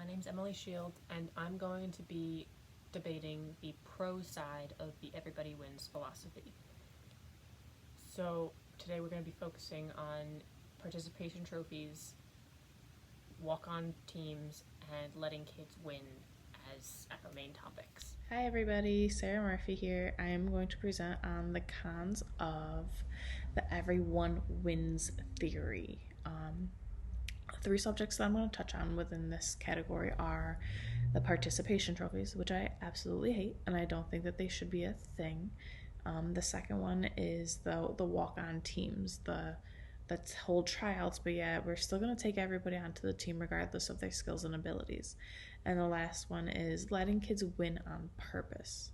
My name's Emily Shield, and I'm going to be debating the pro side of the everybody wins philosophy. So, today we're going to be focusing on participation trophies, walk on teams, and letting kids win as our main topics. Hi everybody, Sarah Murphy here. I am going to present on the cons of the everyone wins theory. Three subjects that I'm going to touch on within this category are the participation trophies, which I absolutely hate, and I don't think that they should be a thing. The second one is the walk-on teams, the that hold tryouts, but yeah, we're still going to take everybody onto the team regardless of their skills and abilities. And the last one is letting kids win on purpose.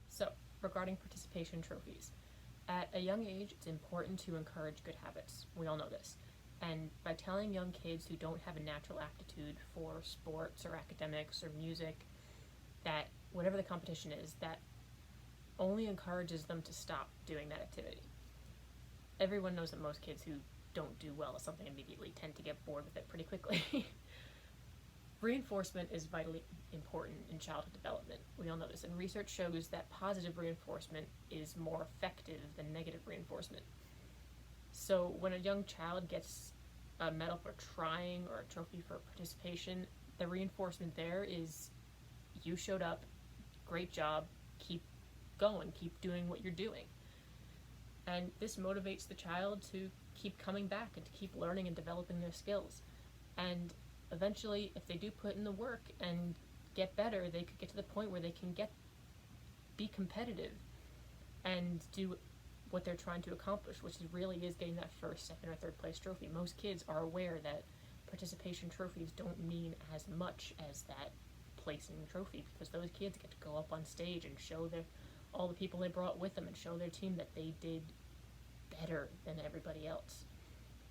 So, regarding participation trophies, at a young age, it's important to encourage good habits. We all know this. And by telling young kids who don't have a natural aptitude for sports or academics or music that whatever the competition is, that only encourages them to stop doing that activity. Everyone knows that most kids who don't do well at something immediately tend to get bored with it pretty quickly. Reinforcement is vitally important in childhood development. We all know this, and research shows that positive reinforcement is more effective than negative reinforcement. So when a young child gets a medal for trying or a trophy for participation, the reinforcement there is you showed up, great job, keep going, keep doing what you're doing. And this motivates the child to keep coming back and to keep learning and developing their skills. And eventually, if they do put in the work and get better, they could get to the point where they can be competitive and do what they're trying to accomplish, which really is getting that first, second, or third place trophy. Most kids are aware that participation trophies don't mean as much as that placing trophy, because those kids get to go up on stage and show all the people they brought with them and show their team that they did better than everybody else.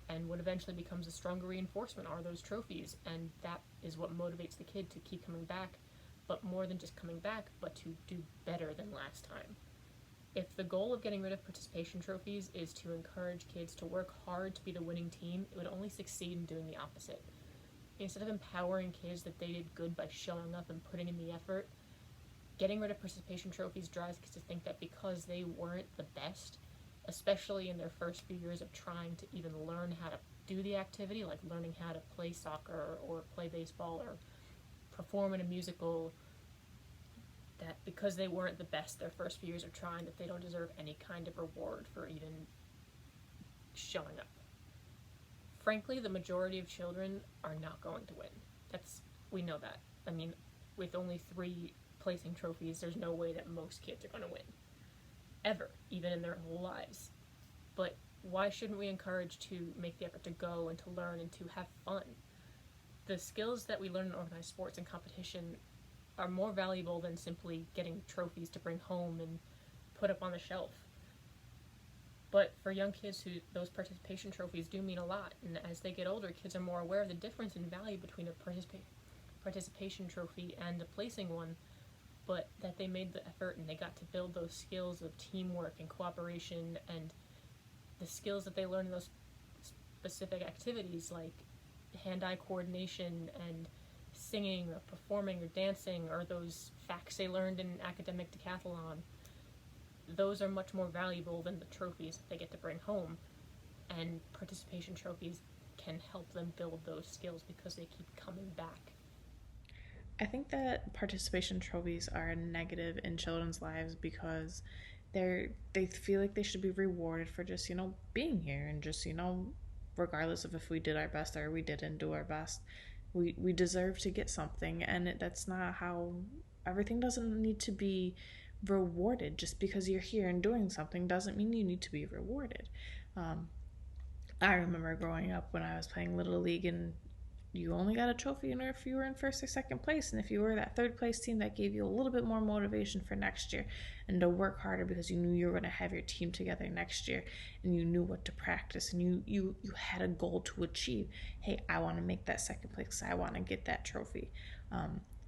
And what eventually becomes a stronger reinforcement are those trophies, and that is what motivates the kid to keep coming back, but more than just coming back, but to do better than last time. If the goal of getting rid of participation trophies is to encourage kids to work hard to be the winning team, it would only succeed in doing the opposite. Instead of empowering kids that they did good by showing up and putting in the effort, getting rid of participation trophies drives kids to think that because they weren't the best, especially in their first few years of trying to even learn how to do the activity, like learning how to play soccer or play baseball or perform in a musical, that because they weren't the best their first few years of trying, that they don't deserve any kind of reward for even showing up. Frankly, the majority of children are not going to win. We know that. I mean, with only 3 placing trophies, there's no way that most kids are going to win. Ever, even in their whole lives. But why shouldn't we encourage to make the effort to go and to learn and to have fun? The skills that we learn in organized sports and competition are more valuable than simply getting trophies to bring home and put up on the shelf. But for young kids, who those participation trophies do mean a lot, and as they get older, kids are more aware of the difference in value between a participation trophy and a placing one, but that they made the effort and they got to build those skills of teamwork and cooperation, and the skills that they learn in those specific activities like hand-eye coordination and singing or performing or dancing, or those facts they learned in academic decathlon. Those are much more valuable than the trophies that they get to bring home, and participation trophies can help them build those skills because they keep coming back. I think that participation trophies are negative in children's lives because they feel like they should be rewarded for just, being here and just, regardless of if we did our best or we didn't do our best, we deserve to get something. And that's not how everything doesn't need to be rewarded. Just because you're here and doing something doesn't mean you need to be rewarded. I remember growing up when I was playing Little League, and you only got a trophy if you were in first or second place. And if you were that third place team, that gave you a little bit more motivation for next year and to work harder, because you knew you were going to have your team together next year and you knew what to practice, and you had a goal to achieve. Hey, I want to make that second place because I want to get that trophy.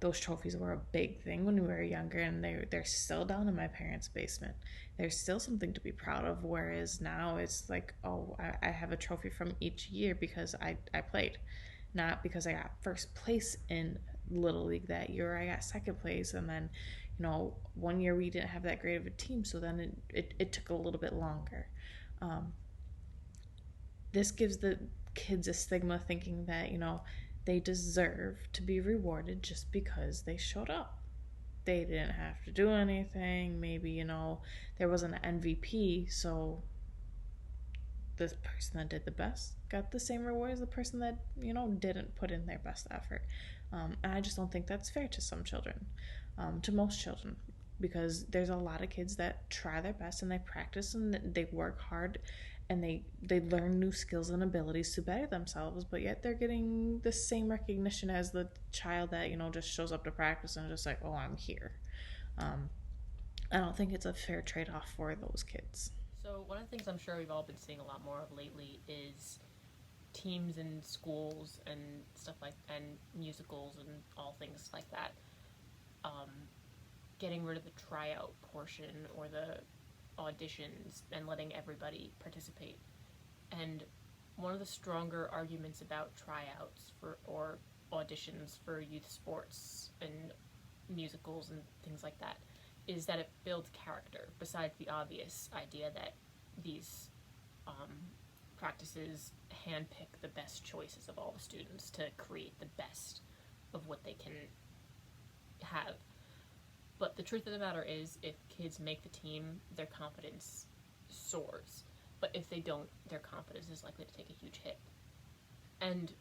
Those trophies were a big thing when we were younger, and they're still down in my parents' basement. There's still something to be proud of, whereas now it's like, oh, I have a trophy from each year because I played. not because I got first place in Little League that year, I got second place, and then, one year we didn't have that great of a team, so then it took a little bit longer. Um, this gives the kids a stigma thinking that, they deserve to be rewarded just because they showed up. They didn't have to do anything. Maybe, there was an MVP, so the person that did the best got the same reward as the person that, didn't put in their best effort. And I just don't think that's fair to some children, to most children, because there's a lot of kids that try their best and they practice and they work hard and they learn new skills and abilities to better themselves, but yet they're getting the same recognition as the child that, just shows up to practice and just like, oh, I'm here. Um, I don't think it's a fair trade-off for those kids. So one of the things I'm sure we've all been seeing a lot more of lately is teams in schools and stuff like and musicals and all things like that, um, getting rid of the tryout portion or the auditions and letting everybody participate. And one of the stronger arguments about tryouts for or auditions for youth sports and musicals and things like that is that it builds character, besides the obvious idea that these um, practices handpick the best choices of all the students to create the best of what they can have. But the truth of the matter is, if kids make the team, their confidence soars. But if they don't, their confidence is likely to take a huge hit. And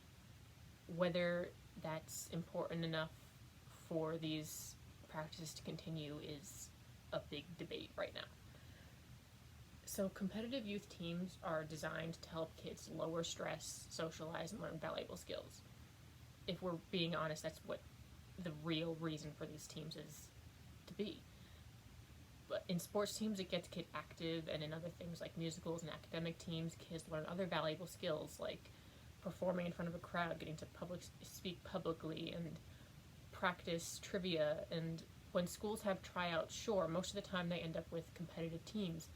whether that's important enough for these practices to continue is a big debate right now. So competitive youth teams are designed to help kids lower stress, socialize, and learn valuable skills. If we're being honest, that's what the real reason for these teams is to be. But in sports teams, it gets kids active, and in other things like musicals and academic teams, kids learn other valuable skills like performing in front of a crowd, getting to speak publicly, and practice trivia. And when schools have tryouts, sure, most of the time they end up with competitive teams,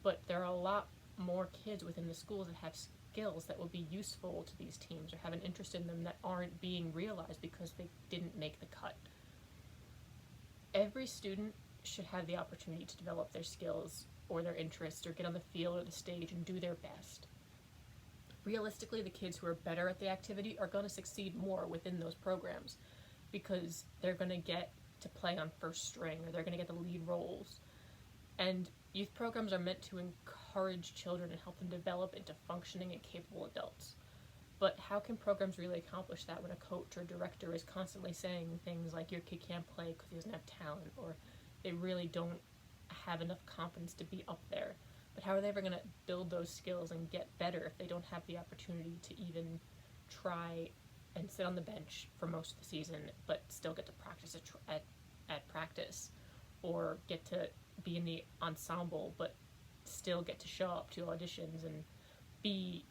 but there are a lot more kids within the schools that have skills that will be useful to these teams or have an interest in them that aren't being realized because they didn't make the cut. Every student should have the opportunity to develop their skills or their interests or get on the field or the stage and do their best. Realistically, the kids who are better at the activity are going to succeed more within those programs because they're going to get to play on first string or they're going to get the lead roles. And youth programs are meant to encourage children and help them develop into functioning and capable adults. But how can programs really accomplish that when a coach or director is constantly saying things like your kid can't play because he doesn't have talent, or they really don't have enough confidence to be up there? But how are they ever going to build those skills and get better if they don't have the opportunity to even try and sit on the bench for most of the season but still get to practice at practice, or get to be in the ensemble but still get to show up to auditions and be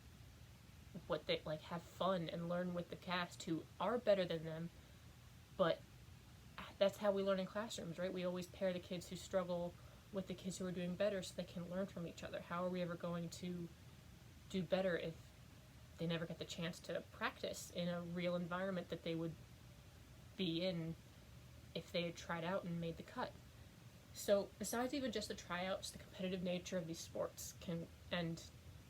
what they like, have fun and learn with the cast who are better than them? But that's how we learn in classrooms, right? We always pair the kids who struggle with the kids who are doing better so they can learn from each other. How are we ever going to do better if they never get the chance to practice in a real environment that they would be in if they had tried out and made the cut? So besides even just the tryouts, the competitive nature of these sports and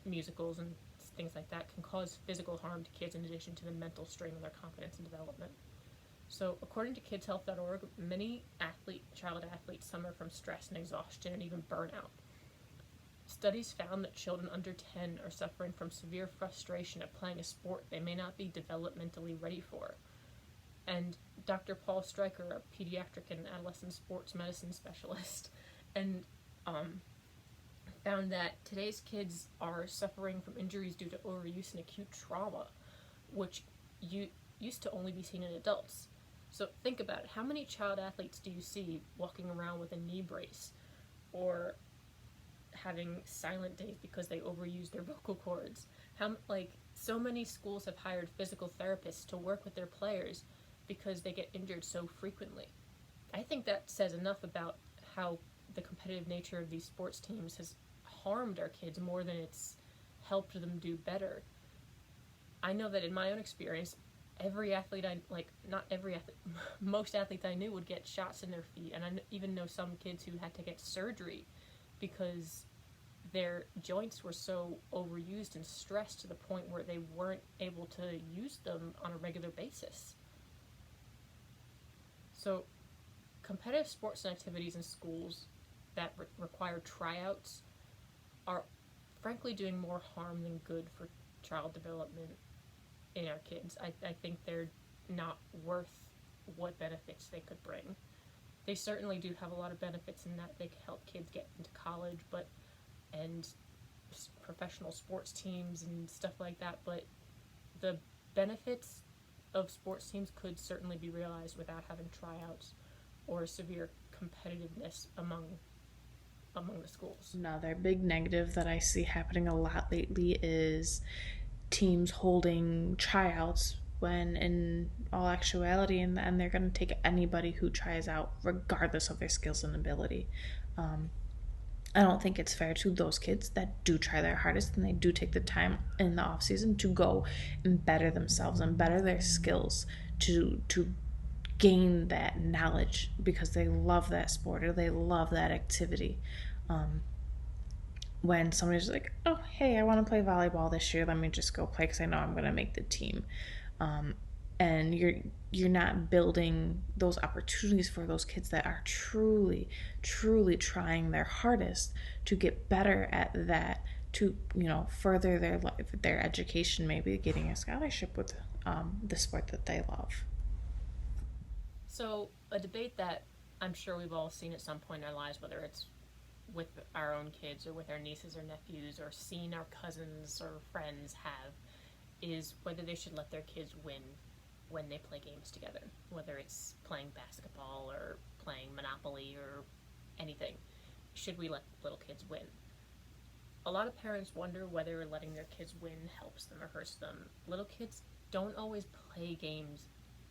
musicals and things like that can cause physical harm to kids in addition to the mental strain on their confidence and development. So according to kidshealth.org, many child athletes suffer from stress and exhaustion and even burnout. Studies found that children under 10 are suffering from severe frustration at playing a sport they may not be developmentally ready for. And Dr. Paul Stryker, a pediatric and adolescent sports medicine specialist, and found that today's kids are suffering from injuries due to overuse and acute trauma, which used to only be seen in adults. So think about it. How many child athletes do you see walking around with a knee brace or having silent days because they overuse their vocal cords? So many schools have hired physical therapists to work with their players because they get injured so frequently. I think that says enough about how the competitive nature of these sports teams has harmed our kids more than it's helped them do better. I know that in my own experience, every athlete I like, not every athlete, most athletes I knew would get shots in their feet, and I even know some kids who had to get surgery because their joints were so overused and stressed to the point where they weren't able to use them on a regular basis. So, competitive sports and activities in schools that require tryouts are frankly doing more harm than good for child development in our kids. I think they're not worth what benefits they could bring. They certainly do have a lot of benefits in that they can help kids get into college, but and professional sports teams and stuff like that, but the benefits of sports teams could certainly be realized without having tryouts or severe competitiveness among the schools. Another big negative that I see happening a lot lately is teams holding tryouts when in all actuality in the end they're going to take anybody who tries out regardless of their skills and ability. I don't think it's fair to those kids that do try their hardest and they do take the time in the off season to go and better themselves and better their skills to gain that knowledge because they love that sport or they love that activity. Um, when somebody's like, oh, hey, I want to play volleyball this year, let me just go play because I know I'm going to make the team. Um, and you're not building those opportunities for those kids that are truly trying their hardest to get better at that, to further their life, their education, maybe getting a scholarship with the sport that they love. So, a debate that I'm sure we've all seen at some point in our lives, whether it's with our own kids or with our nieces or nephews or seen our cousins or friends have, is whether they should let their kids win when they play games together, whether it's playing basketball or playing Monopoly or anything. Should we let little kids win? A lot of parents wonder whether letting their kids win helps them or hurts them. Little kids don't always play games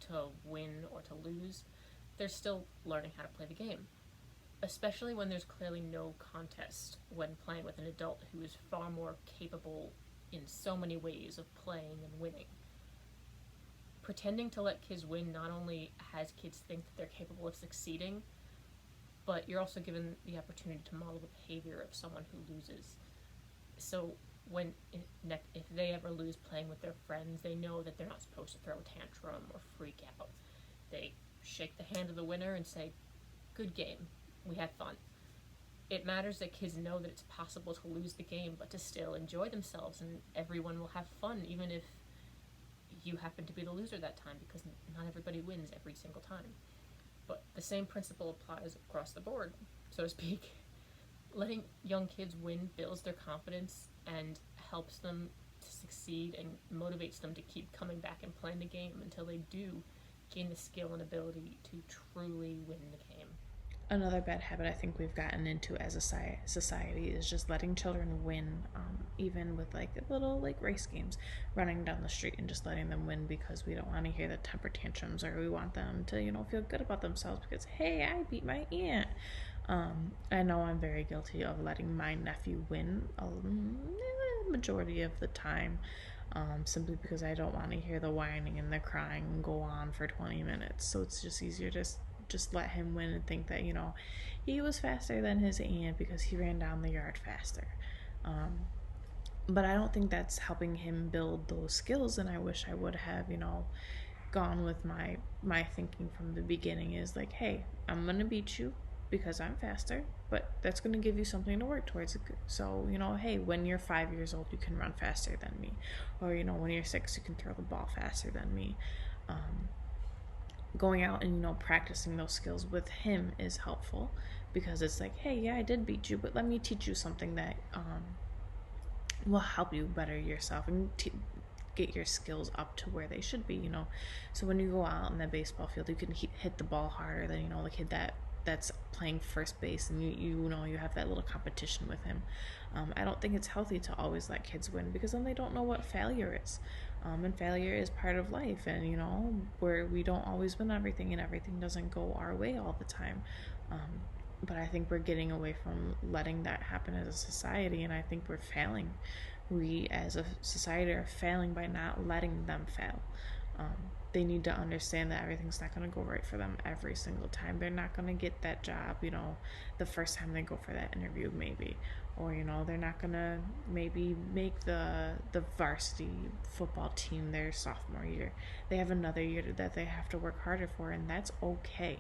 to win or to lose. They're still learning how to play the game, especially when there's clearly no contest when playing with an adult who is far more capable in so many ways of playing and winning. Pretending to let kids win not only has kids think that they're capable of succeeding, but you're also given the opportunity to model the behavior of someone who loses. So when if they ever lose playing with their friends, they know that they're not supposed to throw a tantrum or freak out. They shake the hand of the winner and say, good game, we had fun. It matters that kids know that it's possible to lose the game, but to still enjoy themselves, and everyone will have fun, even if you happen to be the loser that time, because not everybody wins every single time. But the same principle applies across the board, so to speak. Letting young kids win builds their confidence and helps them to succeed and motivates them to keep coming back and playing the game until they do gain the skill and ability to truly win the game. Another bad habit I think we've gotten into as a society is just letting children win, even with like little like race games, running down the street and just letting them win because we don't want to hear the temper tantrums, or we want them to feel good about themselves because, hey, I beat my aunt. I know I'm very guilty of letting my nephew win a majority of the time, simply because I don't want to hear the whining and the crying go on for 20 minutes. So it's just easier to just let him win and think that he was faster than his aunt because he ran down the yard faster. But I don't think that's helping him build those skills, and I wish I would have gone with my thinking from the beginning is like, hey, I'm gonna beat you because I'm faster, but that's going to give you something to work towards. So, hey, when you're 5 years old, you can run faster than me. Or, when you're 6, you can throw the ball faster than me. Going out and, practicing those skills with him is helpful because it's like, hey, yeah, I did beat you, but let me teach you something that will help you better yourself and get your skills up to where they should be, So when you go out in the baseball field, you can hit the ball harder than, the kid that's playing first base, and you have that little competition with him. I don't think it's healthy to always let kids win because then they don't know what failure is, and failure is part of life, and where we don't always win everything and everything doesn't go our way all the time. But I think we're getting away from letting that happen as a society, and I think we're failing. We as a society are failing by not letting them fail. they need to understand that everything's not going to go right for them every single time. They're not going to get that job, the first time they go for that interview, maybe. Or, they're not going to maybe make the varsity football team their sophomore year. They have another year that they have to work harder for, and that's okay.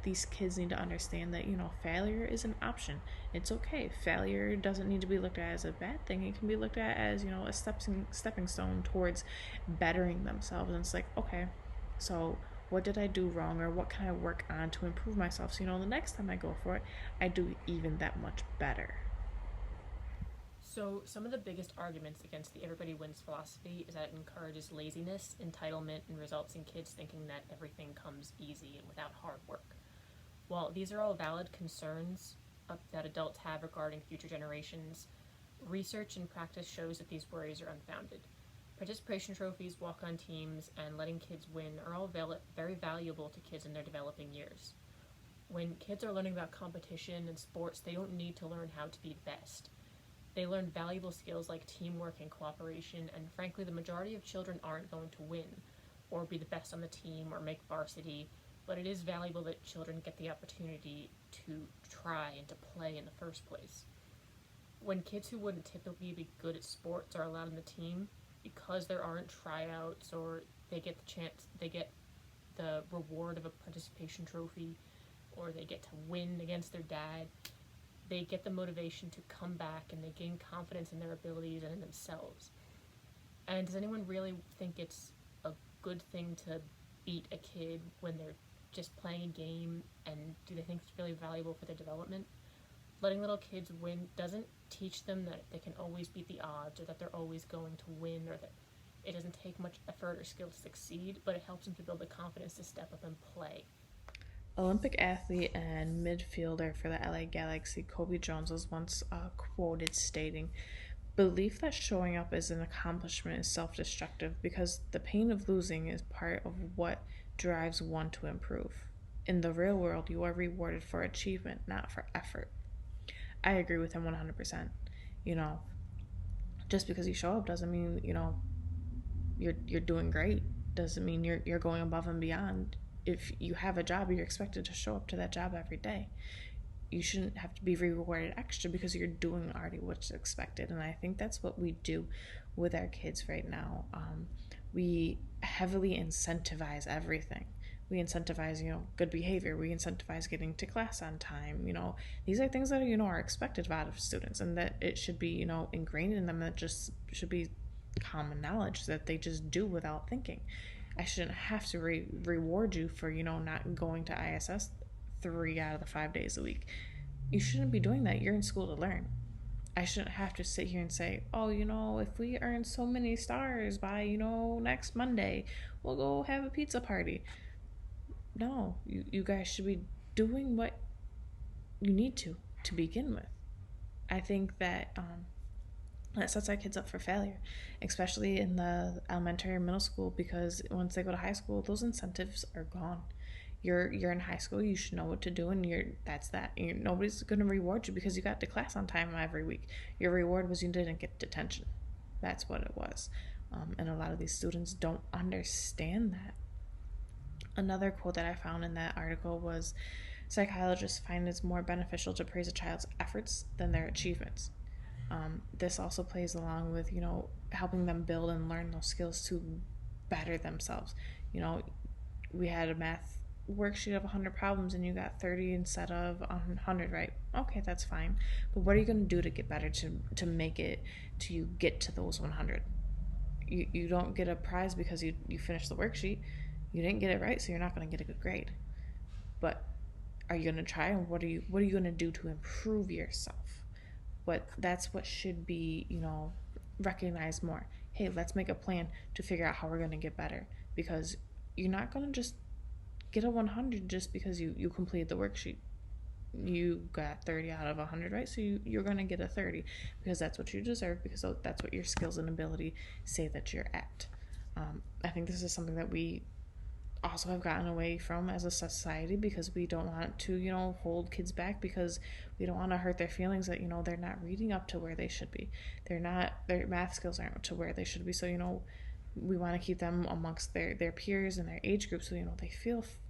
These kids need to understand that failure is an option. It's okay. Failure doesn't need to be looked at as a bad thing. It can be looked at as a stepping stone towards bettering themselves. And it's like, okay, so what did I do wrong, or what can I work on to improve myself, so the next time I go for it, I do even that much better. So, some of the biggest arguments against the everybody wins philosophy is that it encourages laziness, entitlement, and results in kids thinking that everything comes easy and without hard work. While these are all valid concerns that adults have regarding future generations, research and practice shows that these worries are unfounded. Participation trophies, walk on teams, and letting kids win are all very valuable to kids in their developing years. When kids are learning about competition and sports, they don't need to learn how to be the best. They learn valuable skills like teamwork and cooperation, and frankly, the majority of children aren't going to win or be the best on the team or make varsity, but it is valuable that children get the opportunity to try and to play in the first place. When kids who wouldn't typically be good at sports are allowed in the team, because there aren't tryouts or they get the reward of a participation trophy, or they get to win against their dad, they get the motivation to come back and they gain confidence in their abilities and in themselves. And does anyone really think it's a good thing to beat a kid when they're just playing a game, and do they think it's really valuable for their development? Letting little kids win doesn't teach them that they can always beat the odds, or that they're always going to win, or that it doesn't take much effort or skill to succeed, but it helps them to build the confidence to step up and play. Olympic athlete and midfielder for the LA Galaxy, Kobe Jones, was once quoted stating, "Belief that showing up as an accomplishment is self destructive because the pain of losing is part of what drives one to improve. In the real world, you are rewarded for achievement, not for effort." I agree with him 100%. You know, just because you show up doesn't mean, you're doing great. Doesn't mean you're going above and beyond. If you have a job, you're expected to show up to that job every day. You shouldn't have to be rewarded extra because you're doing already what's expected. And I think that's what we do with our kids right now. We heavily incentivize everything. We incentivize, good behavior. We incentivize getting to class on time. These are things that are expected out of students, and that it should be, ingrained in them. That just should be common knowledge that they just do without thinking. I shouldn't have to reward you for, not going to ISS 3 out of the 5 days a week. You shouldn't be doing that. You're in school to learn. I shouldn't have to sit here and say, oh, if we earn so many stars by, next Monday, we'll go have a pizza party. No, you guys should be doing what you need to begin with. I think that that sets our kids up for failure, especially in the elementary or middle school, because once they go to high school, those incentives are gone. You're in high school, you should know what to do, and that's that. Nobody's going to reward you because you got to class on time every week. Your reward was you didn't get detention. That's what it was. And a lot of these students don't understand that. Another quote that I found in that article was, psychologists find it's more beneficial to praise a child's efforts than their achievements. This also plays along with, helping them build and learn those skills to better themselves. We had a math worksheet of 100 problems and you got 30 instead of 100, right? Okay, that's fine. But what are you going to do to get better, to make it, to you get to those 100? You don't get a prize because you finished the worksheet. You didn't get it right, so you're not going to get a good grade. But are you going to try, and what are you going to do to improve yourself? That's what should be, recognized more. Hey, let's make a plan to figure out how we're going to get better, because you're not going to just get a 100 just because you completed the worksheet. You got 30 out of 100, right? So you're going to get a 30 because that's what you deserve, because that's what your skills and ability say that you're at. I think this is something that we also have gotten away from as a society, because we don't want to, hold kids back, because we don't want to hurt their feelings that, they're not reading up to where they should be. Their math skills aren't to where they should be. So, we want to keep them amongst their peers and their age group, so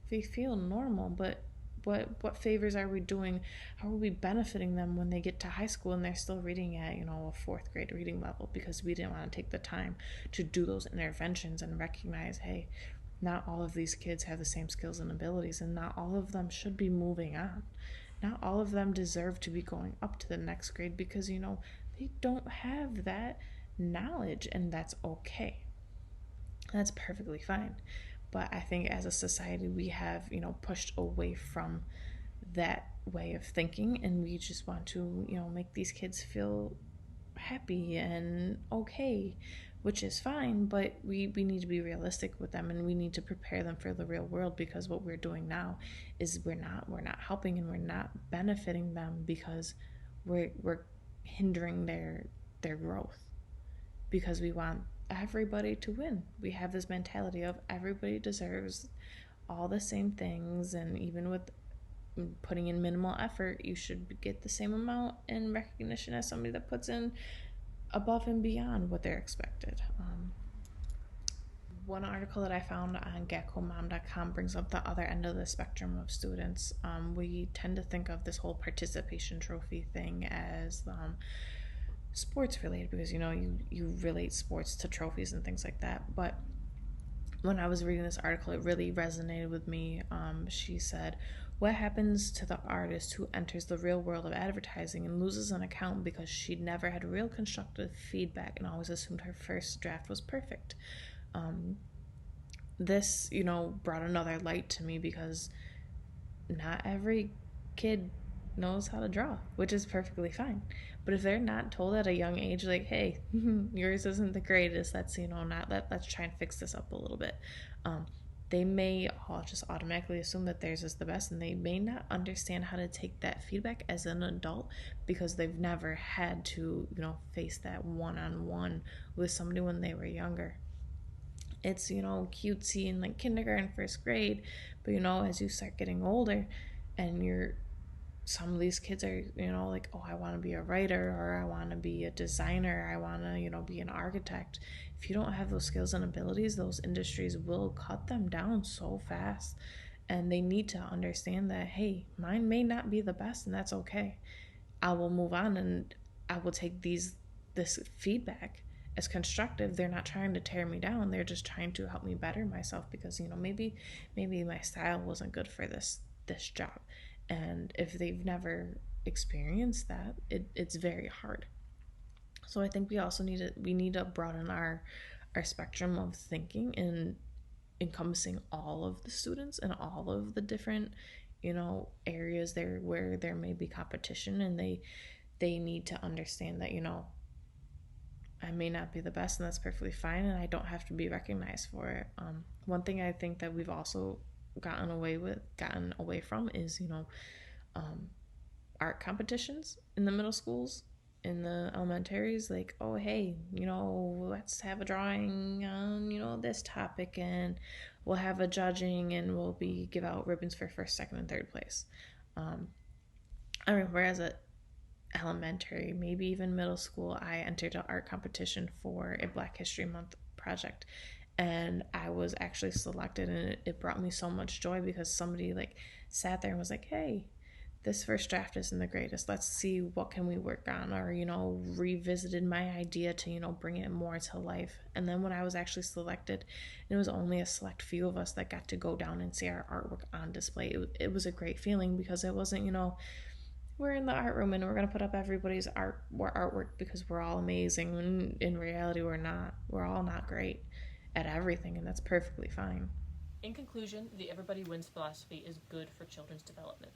they feel normal. But what favors are we doing? How are we benefiting them when they get to high school and they're still reading at a fourth grade reading level, because we didn't want to take the time to do those interventions and recognize, hey, not all of these kids have the same skills and abilities, and not all of them should be moving on. Not all of them deserve to be going up to the next grade, because they don't have that knowledge, and that's okay. That's perfectly fine. But I think as a society, we have, pushed away from that way of thinking, and we just want to, make these kids feel happy and okay, which is fine, but we need to be realistic with them, and we need to prepare them for the real world, because what we're doing now is we're not helping and we're not benefiting them, because we're hindering their growth, because we want everybody to win. We have this mentality of everybody deserves all the same things, and even with putting in minimal effort, you should get the same amount in recognition as somebody that puts in above and beyond what they're expected. One article that I found on geckomom.com brings up the other end of the spectrum of students. We tend to think of this whole participation trophy thing as sports related, because you relate sports to trophies and things like that. But when I was reading this article, it really resonated with me. She said, "What happens to the artist who enters the real world of advertising and loses an account because she never had real constructive feedback and always assumed her first draft was perfect?" This, brought another light to me, because not every kid knows how to draw, which is perfectly fine. But if they're not told at a young age, like, hey, yours isn't the greatest, let's try and fix this up a little bit. They may all just automatically assume that theirs is the best, and they may not understand how to take that feedback as an adult, because they've never had to, face that one-on-one with somebody when they were younger. It's, cutesy in like kindergarten, first grade, but as you start getting older, and some of these kids are, like, oh, I want to be a writer, or I want to be a designer, I want to, be an architect. If you don't have those skills and abilities, those industries will cut them down so fast. And they need to understand that, hey, mine may not be the best, and that's okay. I will move on, and I will take this feedback as constructive. They're not trying to tear me down. They're just trying to help me better myself, because maybe my style wasn't good for this job. And if they've never experienced that, it's very hard. So I think we need to broaden our spectrum of thinking, and encompassing all of the students and all of the different areas there where there may be competition, and they need to understand that I may not be the best, and that's perfectly fine, and I don't have to be recognized for it. One thing I think that we've also gotten away from is art competitions in the middle schools, in the elementaries. Like, oh, hey, let's have a drawing on this topic, and we'll have a judging, and give out ribbons for first, second, and third place. I remember as a elementary, maybe even middle school, I entered an art competition for a Black History Month project, and I was actually selected, and it brought me so much joy, because somebody like sat there and was like, hey, this first draft isn't the greatest, let's see what can we work on, or revisited my idea to bring it more to life. And then when I was actually selected, and it was only a select few of us that got to go down and see our artwork on display, it was a great feeling, because it wasn't we're in the art room and we're going to put up everybody's artwork because we're all amazing. When in reality, we're not. We're all not great at everything, and that's perfectly fine. In conclusion, the everybody wins philosophy is good for children's development.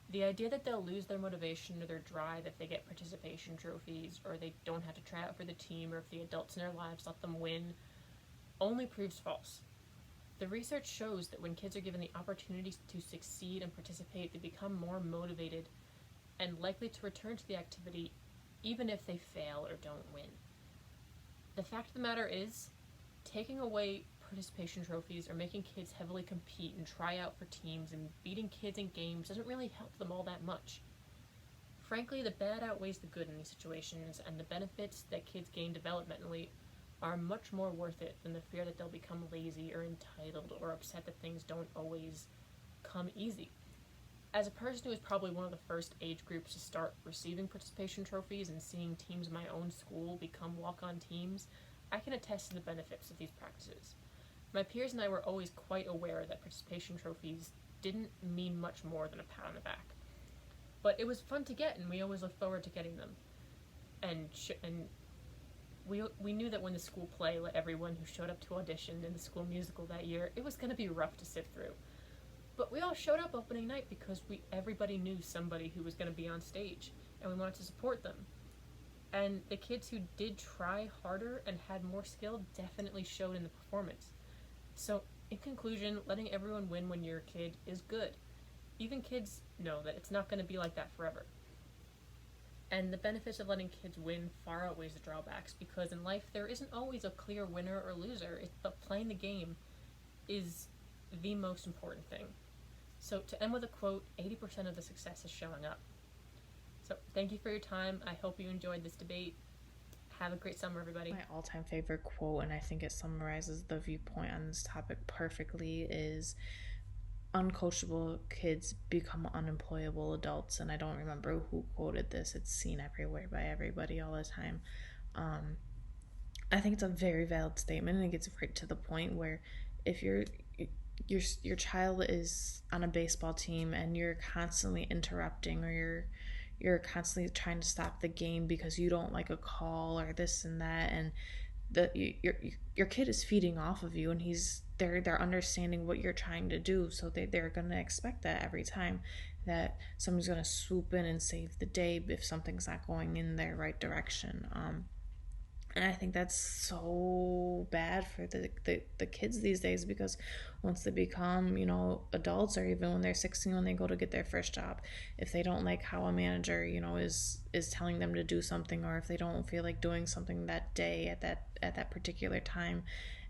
The idea that they'll lose their motivation or their drive if they get participation trophies, or they don't have to try out for the team, or if the adults in their lives let them win, only proves false. The research shows that when kids are given the opportunities to succeed and participate, they become more motivated and likely to return to the activity even if they fail or don't win. The fact of the matter is, taking away participation trophies or making kids heavily compete and try out for teams and beating kids in games doesn't really help them all that much. Frankly, the bad outweighs the good in these situations, and the benefits that kids gain developmentally are much more worth it than the fear that they'll become lazy or entitled or upset that things don't always come easy. As a person who was probably one of the first age groups to start receiving participation trophies and seeing teams in my own school become walk on teams, I can attest to the benefits of these practices. My peers and I were always quite aware that participation trophies didn't mean much more than a pat on the back. But it was fun to get, and we always looked forward to getting them. And we knew that when the school play let everyone who showed up to audition in the school musical that year, it was going to be rough to sit through. But we all showed up opening night because everybody knew somebody who was going to be on stage, and we wanted to support them. And the kids who did try harder and had more skill definitely showed in the performance. So, in conclusion, letting everyone win when you're a kid is good. Even kids know that it's not going to be like that forever. And the benefits of letting kids win far outweighs the drawbacks, because in life there isn't always a clear winner or loser, but playing the game is the most important thing. So to end with a quote, 80% of the success is showing up. So thank you for your time. I hope you enjoyed this debate. Have a great summer, everybody. My all-time favorite quote, and I think it summarizes the viewpoint on this topic perfectly, is uncoachable kids become unemployable adults. And I don't remember who quoted this. It's seen everywhere by everybody all the time. I think it's a very valid statement, and it gets right to the point where if your child is on a baseball team and you're constantly interrupting, or you're constantly trying to stop the game because you don't like a call or this and that, and your kid is feeding off of you, and they're understanding what you're trying to do, so they're going to expect that every time that somebody's going to swoop in and save the day if something's not going in their right direction. And I think that's so bad for the kids these days, because once they become, adults, or even when they're 16, when they go to get their first job, if they don't like how a manager, is telling them to do something, or if they don't feel like doing something that day at that particular time,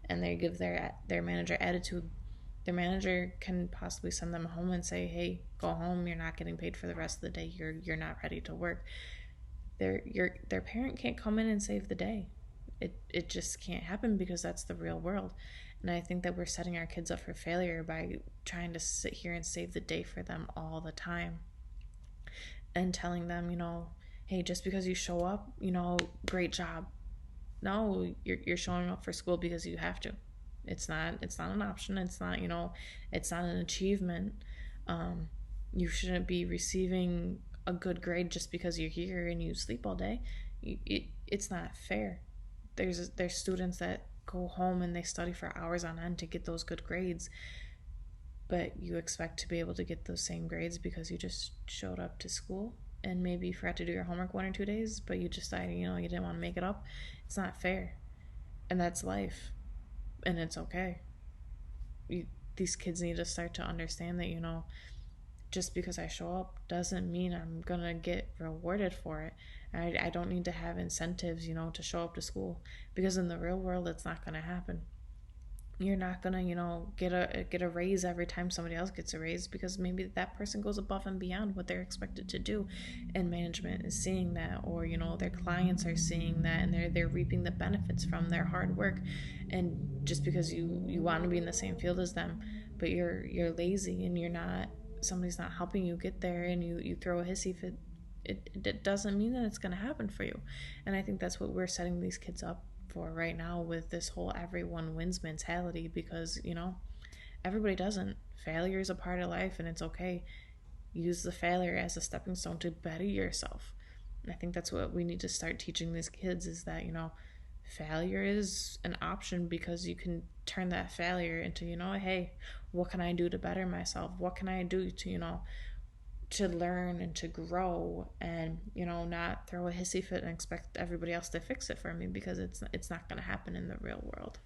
and they give their manager attitude, their manager can possibly send them home and say, hey, go home, you're not getting paid for the rest of the day, you're not ready to work. Their parent can't come in and save the day. It just can't happen, because that's the real world. And I think that we're setting our kids up for failure by trying to sit here and save the day for them all the time, and telling them, hey, just because you show up, great job. No, you're showing up for school because you have to. It's not an option. It's not it's not an achievement. You shouldn't be receiving a good grade just because you're here and you sleep all day. It's not fair. There's students that go home and they study for hours on end to get those good grades, but you expect to be able to get those same grades because you just showed up to school and maybe you forgot to do your homework 1 or 2 days, but you decided you didn't want to make it up. It's not fair, and that's life, and it's okay. These kids need to start to understand that just because I show up doesn't mean I'm gonna get rewarded for it. I don't need to have incentives, to show up to school, because in the real world, it's not gonna happen. You're not gonna, get a raise every time somebody else gets a raise, because maybe that person goes above and beyond what they're expected to do, and management is seeing that, or their clients are seeing that, and they're reaping the benefits from their hard work. And just because you want to be in the same field as them, but you're lazy and somebody's not helping you get there, and you throw a hissy fit, it doesn't mean that it's going to happen for you. And I think that's what we're setting these kids up for right now with this whole everyone wins mentality, because everybody doesn't. Failure is a part of life, and it's okay. Use the failure as a stepping stone to better yourself. And I think that's what we need to start teaching these kids, is that failure is an option, because you can turn that failure into hey, what can I do to better myself? What can I do to learn and to grow, and not throw a hissy fit and expect everybody else to fix it for me, because it's not going to happen in the real world.